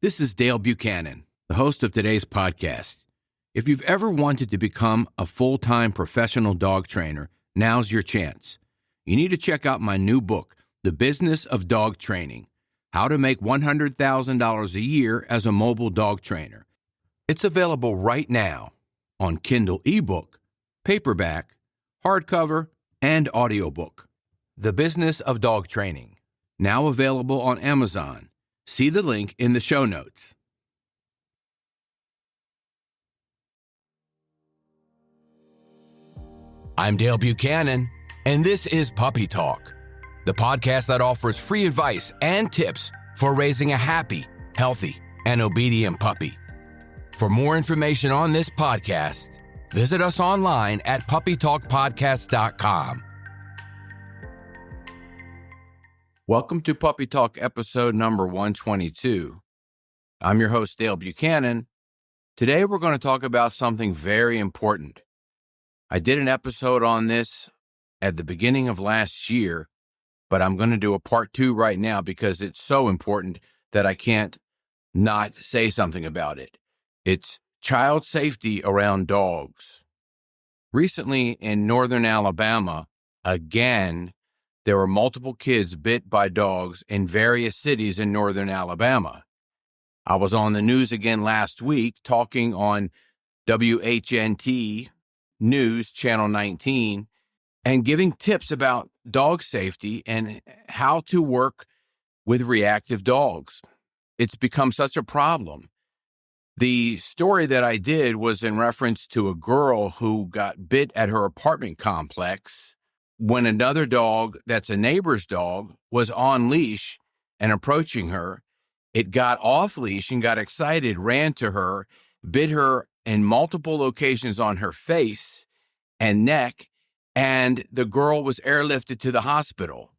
This is Dale Buchanan, the host of today's podcast. If you've ever wanted to become a full-time professional dog trainer, now's your chance. You need to check out my new book, The Business of Dog Training: How to Make $100,000 a Year as a Mobile Dog Trainer. It's available right now on Kindle ebook, paperback, hardcover, and audiobook. The Business of Dog Training, now available on Amazon. See the link in the show notes. I'm Dale Buchanan, and this is Puppy Talk, the podcast that offers free advice and tips for raising a happy, healthy, and obedient puppy. For more information on this podcast, visit us online at puppytalkpodcast.com. Welcome to Puppy Talk episode number 122. I'm your host, Dale Buchanan. Today we're going to talk about something very important. I did an episode on this at the beginning of last year, but I'm going to do a part 2 right now because it's so important that I can't not say something about it. It's child safety around dogs. Recently in northern Alabama, again, there were multiple kids bit by dogs in various cities in northern Alabama. I was on the news again last week talking on WHNT News, Channel 19, and giving tips about dog safety and how to work with reactive dogs. It's become such a problem. The story that I did was in reference to a girl who got bit at her apartment complex when another dog that's a neighbor's dog was on leash and approaching her. It got off leash and got excited, ran to her, bit her in multiple locations on her face and neck, and the girl was airlifted to the hospital.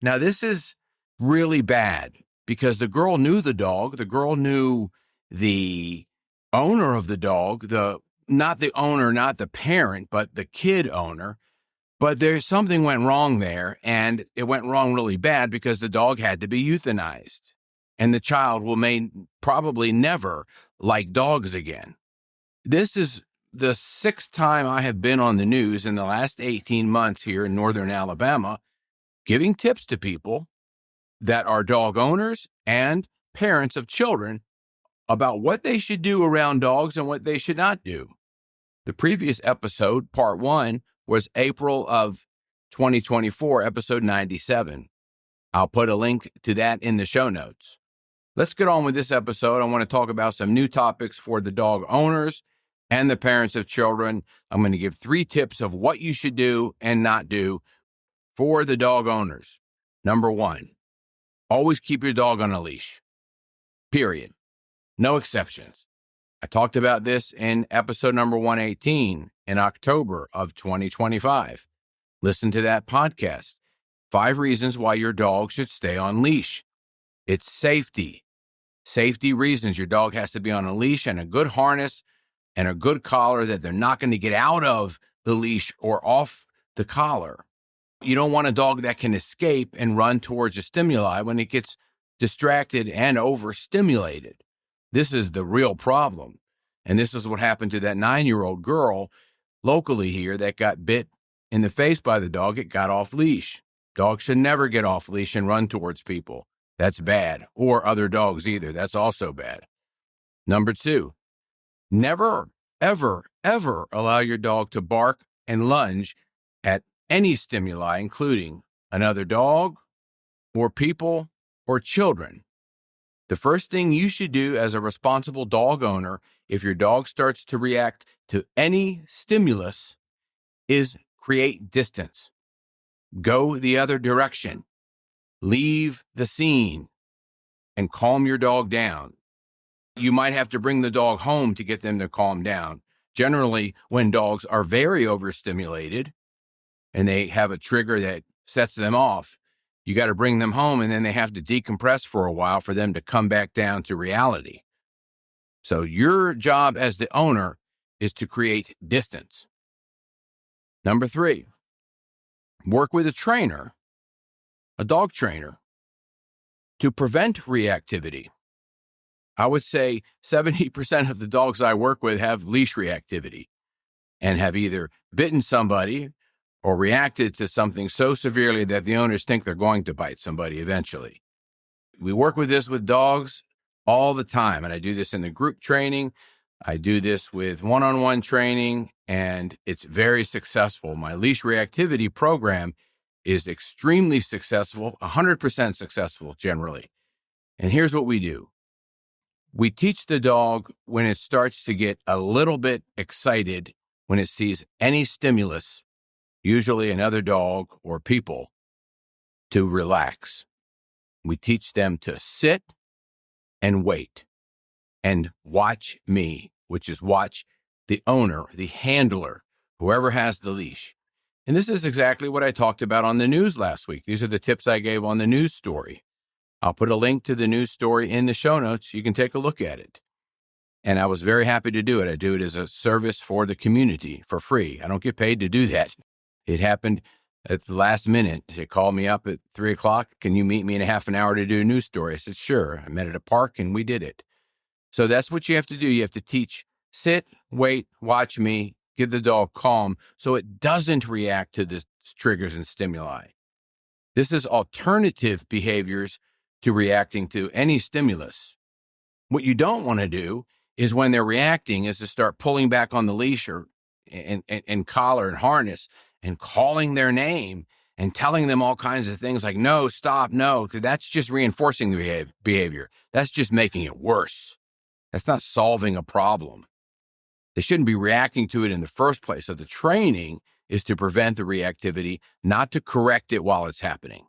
Now, this is really bad because the girl knew the dog. The girl knew the owner of the dog, not the owner, not the parent, but the kid owner. But something went wrong there, and it went wrong really bad because the dog had to be euthanized. And the child may probably never like dogs again. This is the 6th time I have been on the news in the last 18 months here in northern Alabama, giving tips to people that are dog owners and parents of children about what they should do around dogs and what they should not do. The previous episode, part 1, was April of 2024, episode 97. I'll put a link to that in the show notes. Let's get on with this episode. I want to talk about some new topics for the dog owners and the parents of children. I'm going to give 3 tips of what you should do and not do for the dog owners. Number 1, always keep your dog on a leash. Period. No exceptions. I talked about this in episode number 118 in October of 2025. Listen to that podcast. 5 reasons why your dog should stay on leash. It's safety. Safety reasons. Your dog has to be on a leash and a good harness and a good collar that they're not going to get out of the leash or off the collar. You don't want a dog that can escape and run towards a stimuli when it gets distracted and overstimulated. This is the real problem. And this is what happened to that 9-year-old girl locally here that got bit in the face by the dog. It got off leash. Dogs should never get off leash and run towards people. That's bad. Or other dogs either. That's also bad. Number 2, never, ever, ever allow your dog to bark and lunge at any stimuli, including another dog or people or children. The first thing you should do as a responsible dog owner, if your dog starts to react to any stimulus, is create distance. Go the other direction. Leave the scene and calm your dog down. You might have to bring the dog home to get them to calm down. Generally, when dogs are very overstimulated and they have a trigger that sets them off, you got to bring them home, and then they have to decompress for a while for them to come back down to reality. So your job as the owner is to create distance. Number 3, work with a trainer, a dog trainer, to prevent reactivity. I would say 70% of the dogs I work with have leash reactivity and have either bitten somebody or reacted to something so severely that the owners think they're going to bite somebody eventually. We work with this with dogs all the time, and I do this in the group training. I do this with one-on-one training, and it's very successful. My leash reactivity program is extremely successful, 100% successful generally. And here's what we do. We teach the dog when it starts to get a little bit excited, when it sees any stimulus, usually another dog or people, to relax. We teach them to sit and wait and watch me, which is watch the owner, the handler, whoever has the leash. And this is exactly what I talked about on the news last week. These are the tips I gave on the news story. I'll put a link to the news story in the show notes. You can take a look at it. And I was very happy to do it. I do it as a service for the community for free. I don't get paid to do that. It happened at the last minute. They called me up at 3:00. Can you meet me in a half an hour to do a news story? I said, sure. I met at a park and we did it. So that's what you have to do. You have to teach, sit, wait, watch me, give the dog calm so it doesn't react to the triggers and stimuli. This is alternative behaviors to reacting to any stimulus. What you don't want to do is when they're reacting is to start pulling back on the leash or and collar and harness and calling their name and telling them all kinds of things like, no, stop, no, because that's just reinforcing the behavior. That's just making it worse. That's not solving a problem. They shouldn't be reacting to it in the first place. So the training is to prevent the reactivity, not to correct it while it's happening.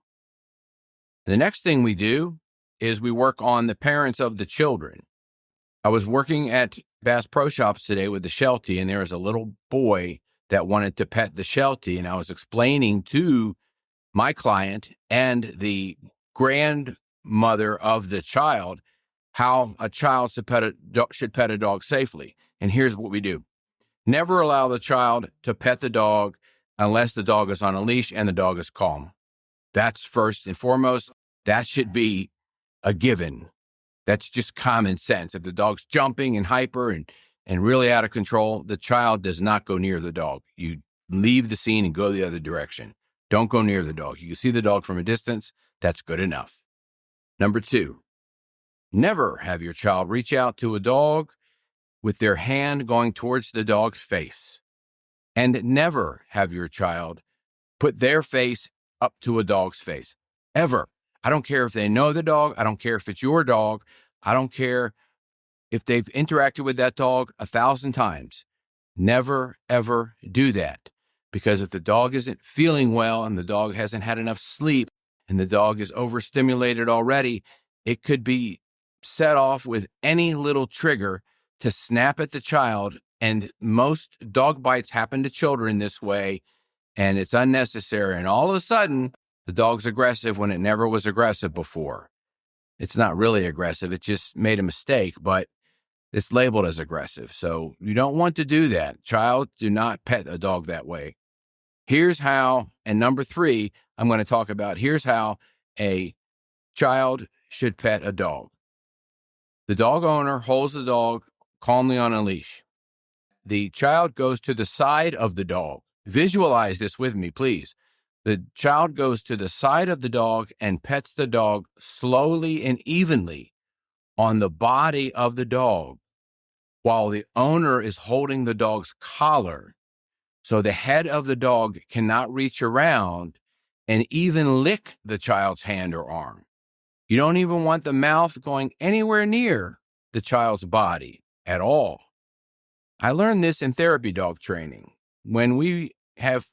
The next thing we do is we work on the parents of the children. I was working at Bass Pro Shops today with the Sheltie, and there was a little boy that wanted to pet the Sheltie, and I was explaining to my client and the grandmother of the child how a child should pet a dog safely. And here's what we do. Never allow the child to pet the dog unless the dog is on a leash and the dog is calm. That's first and foremost. That should be a given. That's just common sense. If the dog's jumping and hyper and really out of control, the child does not go near the dog. You leave the scene and go the other direction. Don't go near the dog. You can see the dog from a distance. That's good enough. Number 2, never have your child reach out to a dog with their hand going towards the dog's face. And never have your child put their face up to a dog's face. Ever. I don't care if they know the dog. I don't care if it's your dog. I don't care if they've interacted with that dog 1,000 times. Never, ever do that. Because if the dog isn't feeling well and the dog hasn't had enough sleep and the dog is overstimulated already, it could be set off with any little trigger to snap at the child. And most dog bites happen to children this way, and it's unnecessary. And all of a sudden, the dog's aggressive when it never was aggressive before. It's not really aggressive. It just made a mistake, but it's labeled as aggressive. So you don't want to do that. Child, do not pet a dog that way. Here's how, and number 3, I'm going to talk about, here's how a child should pet a dog. The dog owner holds the dog calmly on a leash. The child goes to the side of the dog. Visualize this with me, please. The child goes to the side of the dog and pets the dog slowly and evenly on the body of the dog while the owner is holding the dog's collar so the head of the dog cannot reach around and even lick the child's hand or arm. You don't even want the mouth going anywhere near the child's body at all. I learned this in therapy dog training. When we have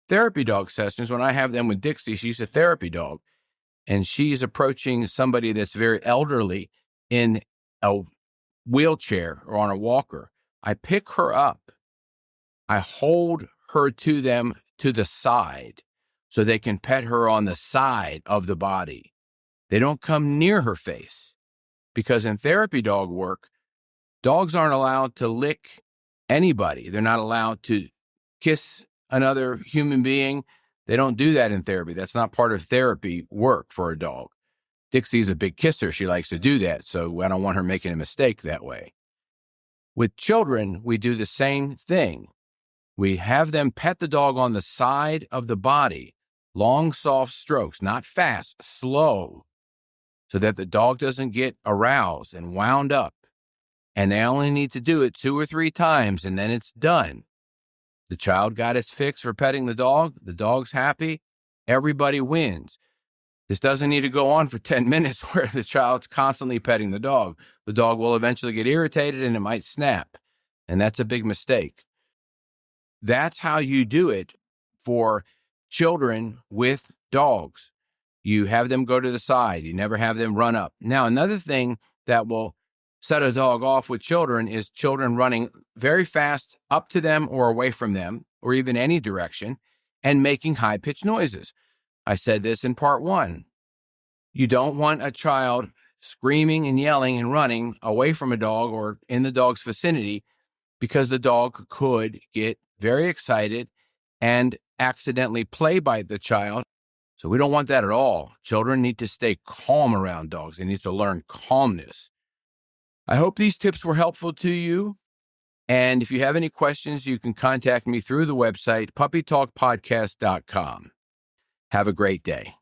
therapy dog sessions, when I have them with Dixie, she's a therapy dog, and she's approaching somebody that's very elderly in a wheelchair or on a walker. I pick her up. I hold her to them to the side so they can pet her on the side of the body. They don't come near her face because in therapy dog work, dogs aren't allowed to lick anybody. They're not allowed to kiss another human being. They don't do that in therapy. That's not part of therapy work for a dog. Dixie's a big kisser. She likes to do that, so I don't want her making a mistake that way. With children, we do the same thing. We have them pet the dog on the side of the body, long, soft strokes, not fast, slow, so that the dog doesn't get aroused and wound up. And they only need to do it 2 or 3 times, and then it's done. The child got its fix for petting the dog's happy, everybody wins. This doesn't need to go on for 10 minutes where the child's constantly petting the dog. The dog will eventually get irritated and it might snap, and that's a big mistake. That's how you do it for children with dogs. You have them go to the side. You never have them run up. Now, another thing that will set a dog off with children is children running very fast up to them or away from them, or even any direction, and making high-pitched noises. I said this in part 1. You don't want a child screaming and yelling and running away from a dog or in the dog's vicinity, because the dog could get very excited and accidentally play bite the child. So we don't want that at all. Children need to stay calm around dogs. They need to learn calmness. I hope these tips were helpful to you. And if you have any questions, you can contact me through the website, puppytalkpodcast.com. Have a great day.